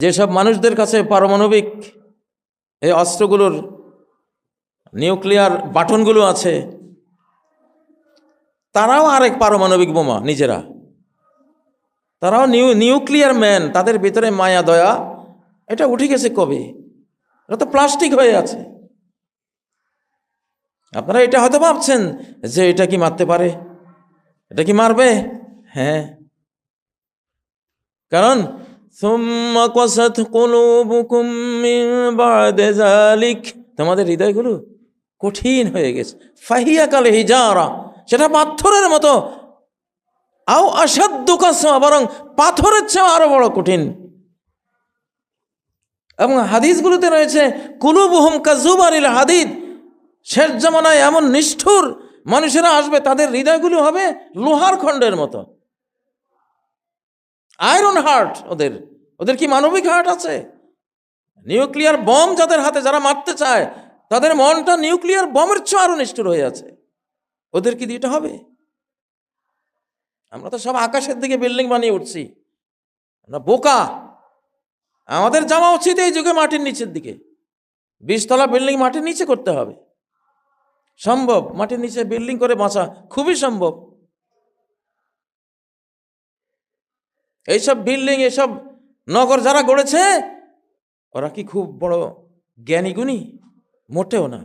যেসব মানুষদের কাছে পারমাণবিক এই অস্ত্রগুলোর নিউক্লিয়ার বাটনগুলো আছে, তারাও আরেক পারমাণবিক বোমা নিজেরা, তারাও নিউক্লিয়ার ম্যান। তাদের ভিতরে মায়া দয়া এটা উঠে গেছে কবে? এটা তো প্লাস্টিক হয়ে আছে। আপনারা এটা হয়তো ভাবছেন যে এটা কি মারতে পারে, এটা কি মারবে? হ্যাঁ, কারণ সুম্মা কাসাত কুলুবুকুম মিন বা'দি যালিক, তোমাদের হৃদয়গুলো কঠিন হয়ে গেছে। ফাহিয়া কাল হিজারা, সেটা পাথরের মতো। আও আশাদ্দু কাসওয়া, বরং পাথরের চেয়ে আরো বড় কঠিন। এবং হাদিসগুলোতে রয়েছে কুলুবুহুম কাযুবারিল হাদিদ, শেষ জামানায় এমন নিষ্ঠুর মানুষেরা আসবে, তাদের হৃদয়গুলো হবে লোহার খণ্ডের মতো, আয়রন হার্ট। ওদের কি মানবিক হার্ট আছে? নিউক্লিয়ার বম যাদের হাতে, যারা মারতে চায়, তাদের মনটা নিউক্লিয়ার বমের চেয়ে আরো নিষ্ঠুর হয়ে আছে। ওদের কি দিতে হবে? আমরা তো সব আকাশের দিকে বিল্ডিং বানিয়ে উঠছি, আমরা বোকা। আমাদের যাওয়া উচিত এই যুগে মাটির নিচের দিকে। 20 তলা বিল্ডিং মাটির নিচে করতে হবে। সম্ভব, মাটির নিচে বিল্ডিং করে বাঁচা খুবই সম্ভব। এইসব বিল্ডিং, এইসব নগর যারা গড়েছে, ওরা কি খুব বড় জ্ঞানী গুণী? মোটেও না।